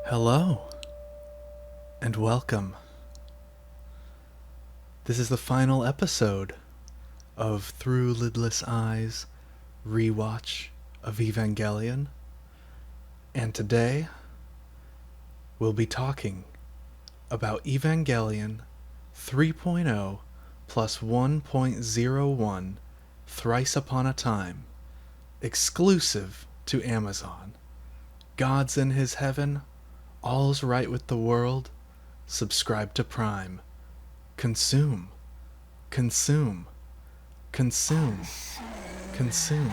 Hello, and welcome. This is the final episode of Through Lidless Eyes rewatch of Evangelion, and today we'll be talking about Evangelion 3.0 plus 1.01 Thrice Upon a Time, exclusive to Amazon. God's in his heaven, all's right with the world. Subscribe to Prime. Consume. Consume. Consume. Consume.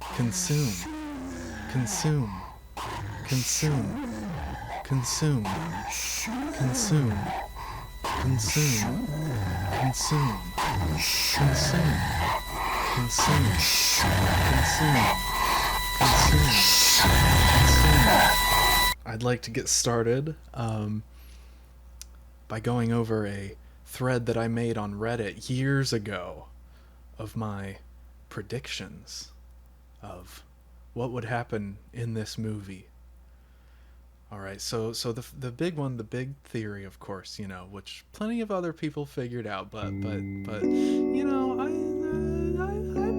Consume. Consume. Consume. Consume. Consume. Consume. Consume. Consume. Consume. Consume. Consume. I'd like to get started by going over a thread that I made on Reddit years ago of my predictions of what would happen in this movie. Alright, so the big one, the big theory, of course, which plenty of other people figured out, but I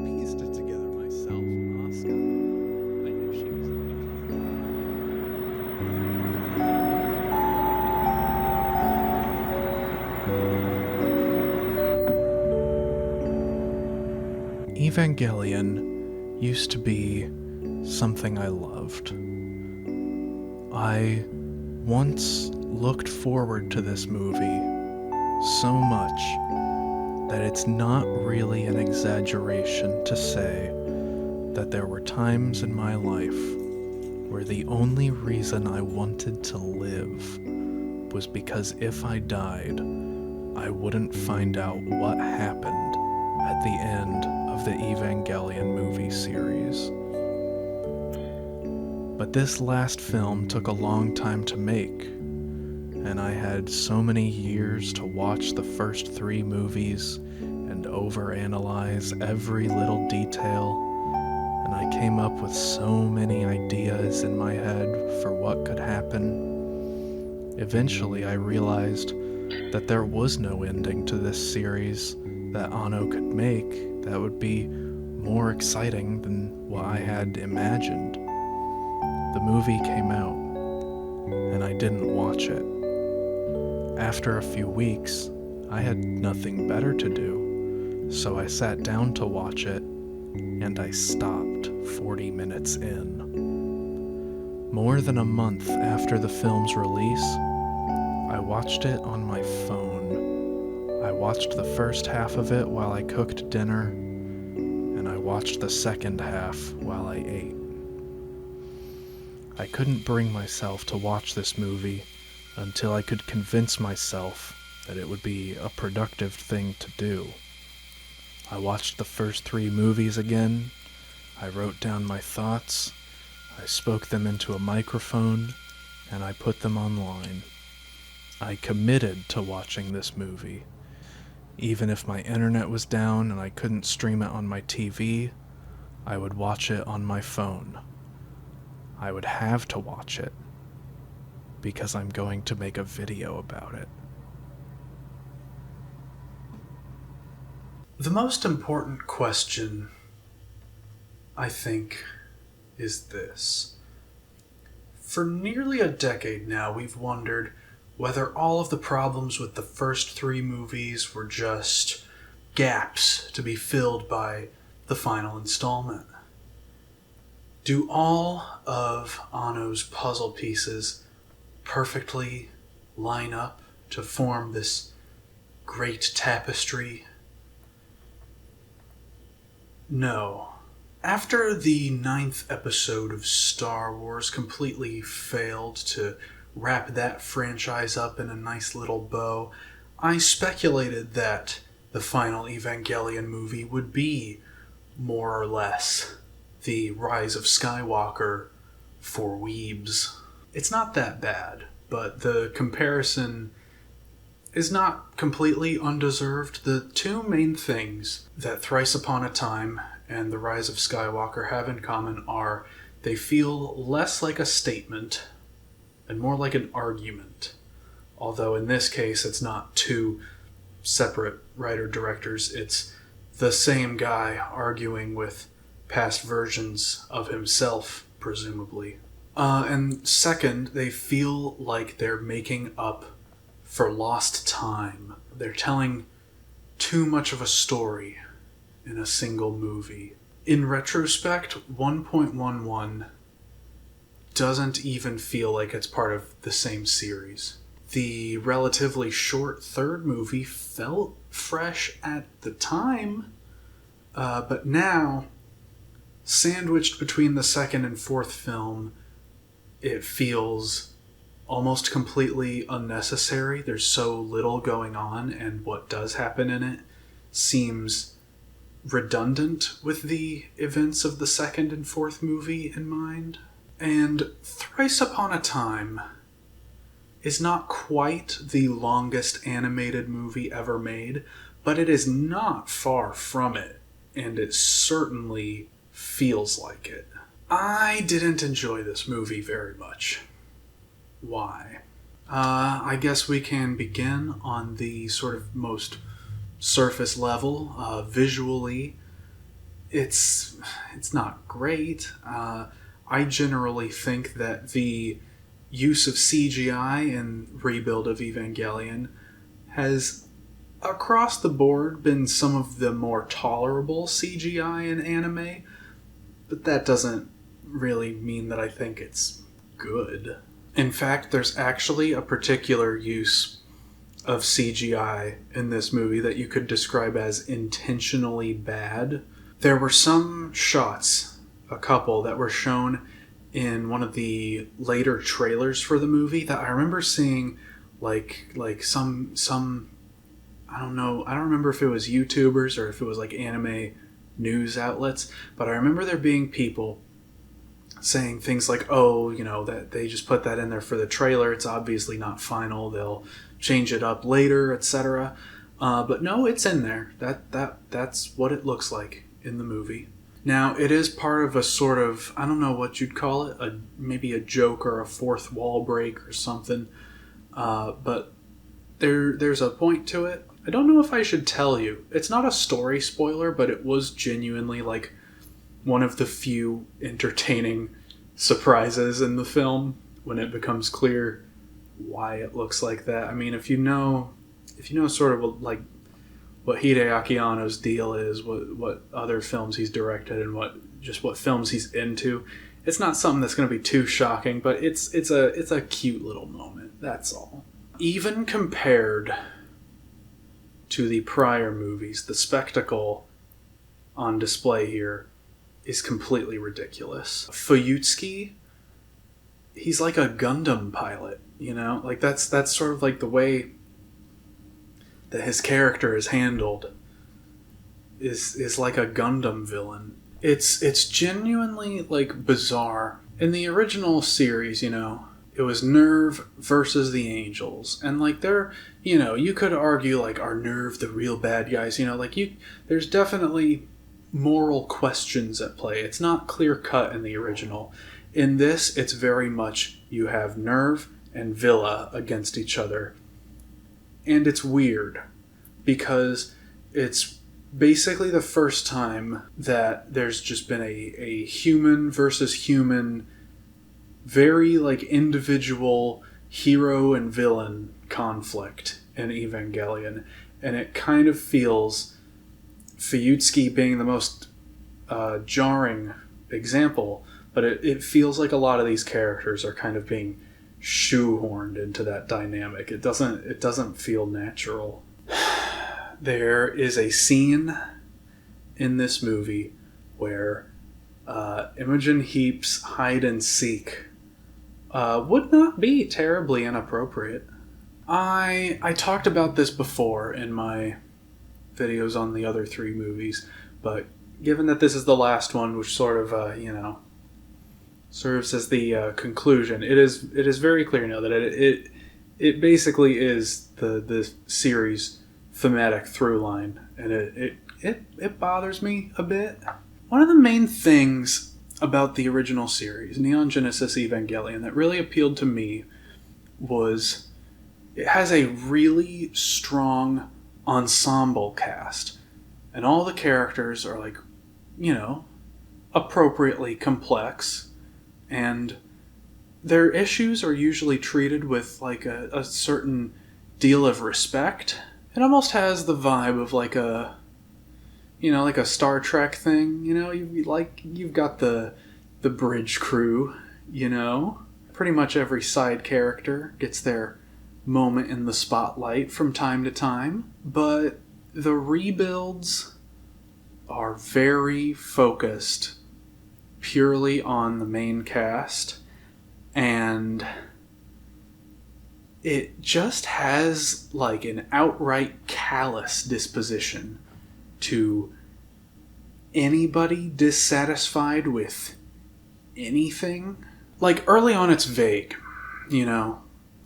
pieced it together myself. Asuka, I knew she was Evangelion used to be something I loved. I once looked forward to this movie so much that it's not really an exaggeration to say that there were times in my life where the only reason I wanted to live was because if I died, I wouldn't find out what happened at the end of the Evangelion movie series. But this last film took a long time to make, and I had so many years to watch the first 3 movies and overanalyze every little detail, and I came up with so many ideas in my head for what could happen. Eventually I realized that there was no ending to this series that Anno could make that would be more exciting than what I had imagined. The movie came out, and I didn't watch it. After a few weeks, I had nothing better to do, so I sat down to watch it, and I stopped 40 minutes in. More than a month after the film's release, I watched it on my phone. I watched the first half of it while I cooked dinner, and I watched the second half while I ate. I couldn't bring myself to watch this movie until I could convince myself that it would be a productive thing to do. I watched the first 3 movies again, I wrote down my thoughts, I spoke them into a microphone, and I put them online. I committed to watching this movie. Even if my internet was down and I couldn't stream it on my TV, I would watch it on my phone. I would have to watch it because I'm going to make a video about it. The most important question, I think, is this. For nearly a decade now, we've wondered whether all of the problems with the first 3 movies were just gaps to be filled by the final installment. Do all of Anno's puzzle pieces perfectly line up to form this great tapestry? No. After the 9th episode of Star Wars completely failed to wrap that franchise up in a nice little bow, I speculated that the final Evangelion movie would be more or less the Rise of Skywalker for weebs. It's not that bad, but the comparison is not completely undeserved. The 2 main things that Thrice Upon a Time and The Rise of Skywalker have in common are they feel less like a statement and more like an argument. Although in this case, it's not two separate writer-directors, it's the same guy arguing with past versions of himself, presumably. And second, they feel like they're making up for lost time. They're telling too much of a story in a single movie. In retrospect, 1.11 doesn't even feel like it's part of the same series. The relatively short third movie felt fresh at the time, but now, sandwiched between the second and fourth film, it feels almost completely unnecessary. There's so little going on, and what does happen in it seems redundant with the events of the second and fourth movie in mind. And Thrice Upon a Time is not quite the longest animated movie ever made, but it is not far from it, and it certainly feels like it. I didn't enjoy this movie very much. Why? I guess we can begin on the sort of most surface level. Visually, it's not great. I generally think that the use of CGI in Rebuild of Evangelion has, across the board, been some of the more tolerable CGI in anime, but that doesn't really mean that I think it's good. In fact, there's actually a particular use of CGI in this movie that you could describe as intentionally bad. There were some shots, a couple, that were shown in one of the later trailers for the movie that I remember seeing like some I don't know, I don't remember if it was YouTubers or if it was like anime news outlets, but I remember there being people saying things like, oh, you know, that they just put that in there for the trailer, it's obviously not final, they'll change it up later, etc. But no, it's in there. That's what it looks like in the movie. Now, it is part of a sort of, I don't know what you'd call it, maybe a joke or a fourth wall break or something, but there's a point to it. I don't know if I should tell you. It's not a story spoiler, but it was genuinely like one of the few entertaining surprises in the film when it becomes clear why it looks like that. I mean, if you know sort of like what Hideaki Anno's deal is, what other films he's directed, and what films he's into, it's not something that's going to be too shocking, but it's a cute little moment. That's all. Even compared to the prior movies, the spectacle on display here is completely ridiculous. Fuyutsuki, he's like a Gundam pilot, you know? Like that's sort of like the way that his character is handled is like a Gundam villain. It's genuinely like bizarre. In the original series, you know, it was Nerve versus the Angels, and like they're, you know, you could argue like, are Nerve the real bad guys? You know, like there's definitely moral questions at play. It's not clear cut in the original. In this, it's very much you have Nerve and Villa against each other. And it's weird because it's basically the first time that there's just been a human versus human, very like individual hero and villain conflict in Evangelion. And it kind of feels, Fuyutsuki being the most jarring example, but it feels like a lot of these characters are kind of being shoehorned into that dynamic. It doesn't feel natural. There is a scene in this movie where Imogen Heap's hide and seek would not be terribly inappropriate. I talked about this before in my videos on the other three movies, but given that this is the last one, which sort of serves as the conclusion, it is very clear now that it basically is the series' thematic through line, and it bothers me a bit. One of the main things about the original series, Neon Genesis Evangelion, that really appealed to me was it has a really strong ensemble cast. And all the characters are like, appropriately complex. And their issues are usually treated with like a certain deal of respect. It almost has the vibe of like like a Star Trek thing. You've got the bridge crew. Pretty much every side character gets their moment in the spotlight from time to time, but the rebuilds are very focused purely on the main cast, and it just has like an outright callous disposition to anybody dissatisfied with anything. Like early on it's vague,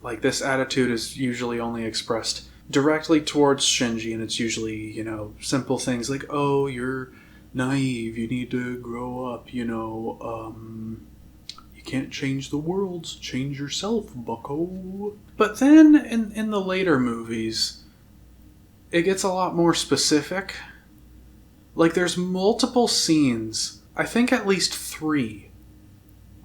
like this attitude is usually only expressed directly towards Shinji, and it's usually, simple things like, oh, you're naive, you need to grow up, you can't change the world, change yourself, bucko. But then in the later movies, it gets a lot more specific. Like there's multiple scenes, I think at least 3,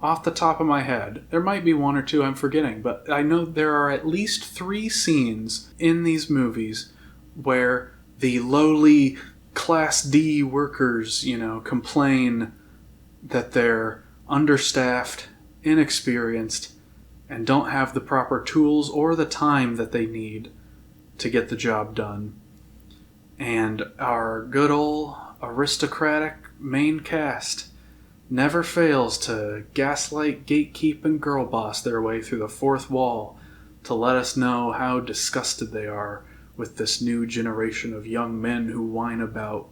off the top of my head. There might be 1 or 2 I'm forgetting, but I know there are at least 3 scenes in these movies where the lowly Class D workers, complain that they're understaffed, inexperienced, and don't have the proper tools or the time that they need to get the job done. And our good old aristocratic main cast never fails to gaslight, gatekeep, and girl boss their way through the 4th wall to let us know how disgusted they are with this new generation of young men who whine about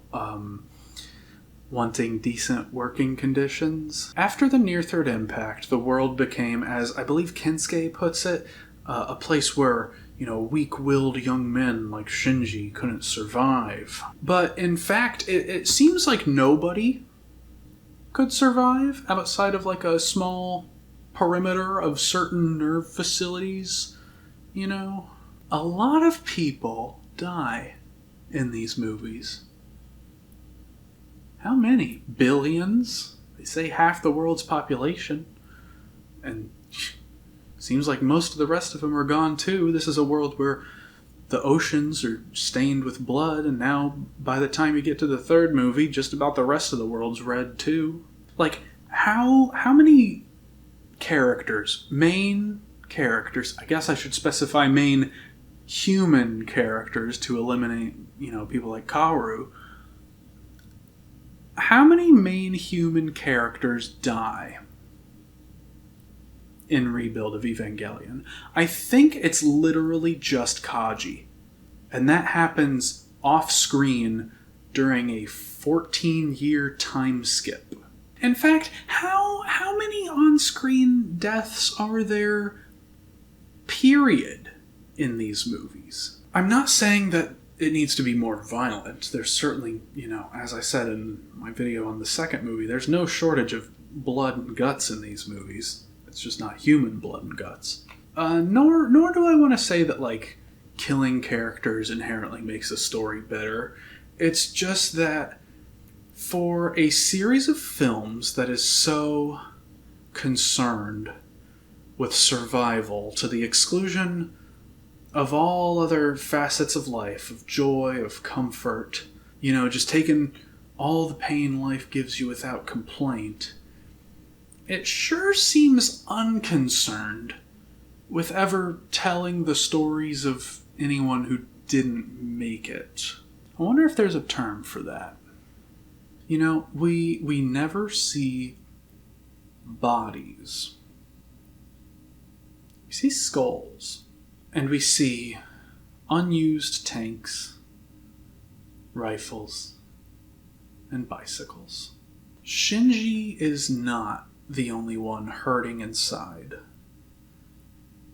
wanting decent working conditions. After the Near Third Impact, the world became, as I believe Kensuke puts it, a place where, weak-willed young men like Shinji couldn't survive. But in fact, it seems like nobody could survive outside of like a small perimeter of certain nerve facilities. A lot of people die in these movies. How many? Billions? They say half the world's population. And seems like most of the rest of them are gone too. This is a world where the oceans are stained with blood, and now by the time you get to the 3rd movie, just about the rest of the world's red too. Like, how many characters, main characters, I guess I should specify main human characters to eliminate, people like Kaoru. How many main human characters die in Rebuild of Evangelion? I think it's literally just Kaji. And that happens off-screen during a 14-year time skip. In fact, how many on-screen deaths are there, period, in these movies? I'm not saying that it needs to be more violent. There's certainly, as I said in my video on the 2nd movie, there's no shortage of blood and guts in these movies. It's just not human blood and guts. Nor do I want to say that, like, killing characters inherently makes a story better. It's just that for a series of films that is so concerned with survival to the exclusion of all other facets of life, of joy, of comfort, just taking all the pain life gives you without complaint, it sure seems unconcerned with ever telling the stories of anyone who didn't make it. I wonder if there's a term for that. We never see bodies. We see skulls. And we see unused tanks, rifles, and bicycles. Shinji is not the only one hurting inside.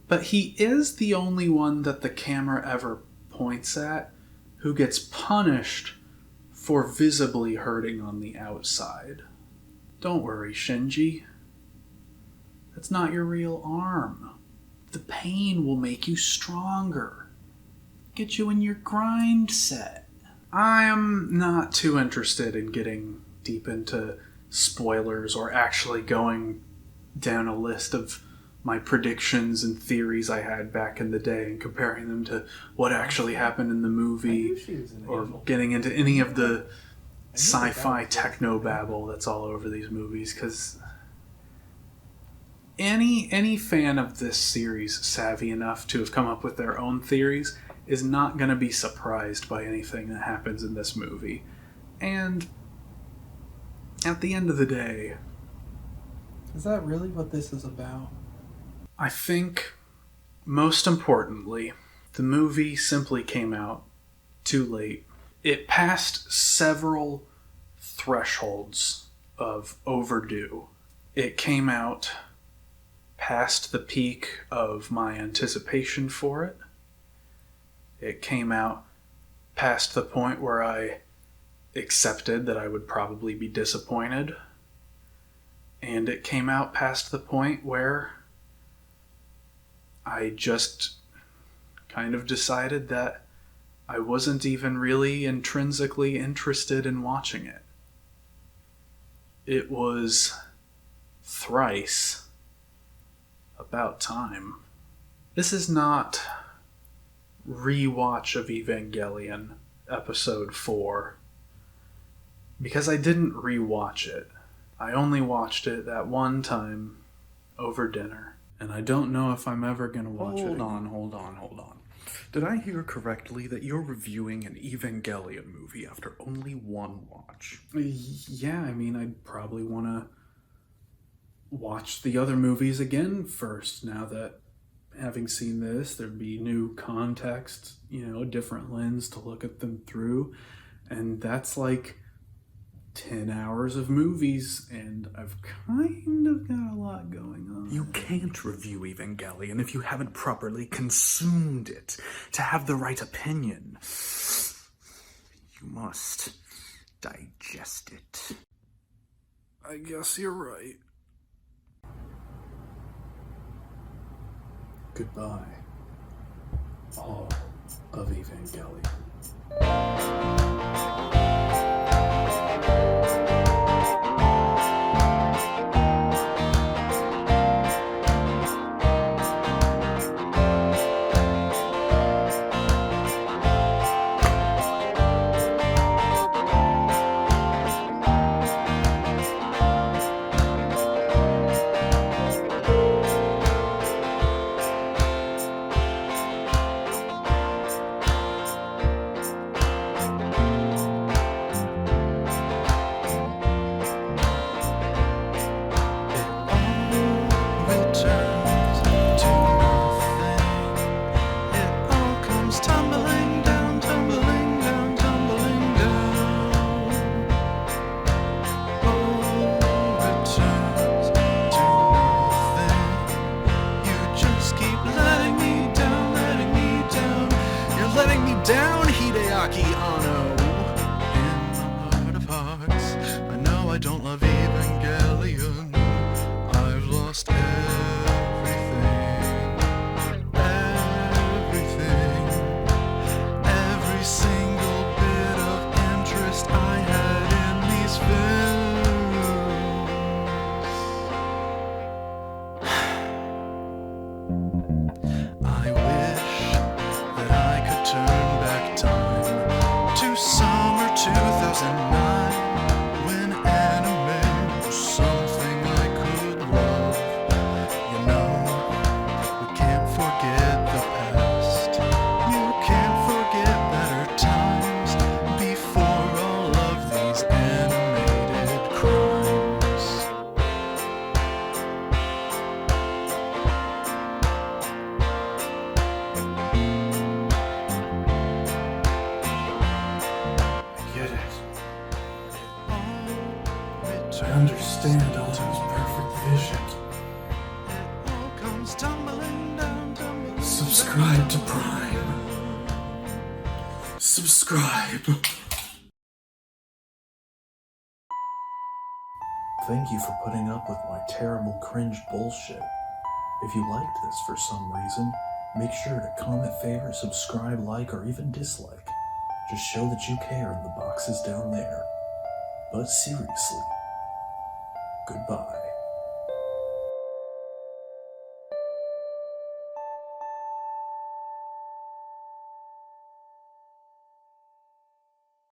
But he is the only one that the camera ever points at who gets punished for visibly hurting on the outside. Don't worry, Shinji. That's not your real arm. The pain will make you stronger. Get you in your grind set. I'm not too interested in getting deep into spoilers or actually going down a list of my predictions and theories I had back in the day and comparing them to what actually happened in the movie, or getting into any of the sci-fi techno-babble that's all over these movies, because any fan of this series savvy enough to have come up with their own theories is not going to be surprised by anything that happens in this movie. And at the end of the day, is that really what this is about? I think, most importantly, the movie simply came out too late. It passed several thresholds of overdue. It came out past the peak of my anticipation for it. It came out past the point where I accepted that I would probably be disappointed. And it came out past the point where I just kind of decided that I wasn't even really intrinsically interested in watching it. It was thrice about time. This is not rewatch of Evangelion episode 4, because I didn't rewatch it. I only watched it that one time over dinner, and I don't know if I'm ever going to watch it again. Hold on. Did I hear correctly that you're reviewing an Evangelion movie after only one watch? Yeah, I mean, I'd probably want to watch the other movies again first, now that, having seen this, there'd be new context, a different lens to look at them through, and that's like 10 hours of movies, and I've kind of got a lot going on. You can't review Evangelion if you haven't properly consumed it to have the right opinion. You must digest it. I guess you're right. Goodbye, all of Evangelion. Don't love Evangelion. I've lost everything, every single bit of interest I had in these films. I wish that I could turn back time to summer 2009. I understand all those perfect visions. Subscribe to Prime. Subscribe. Thank you for putting up with my terrible cringe bullshit. If you liked this for some reason, make sure to comment, favorite, subscribe, like, or even dislike. Just show that you care in the boxes down there. But seriously, goodbye.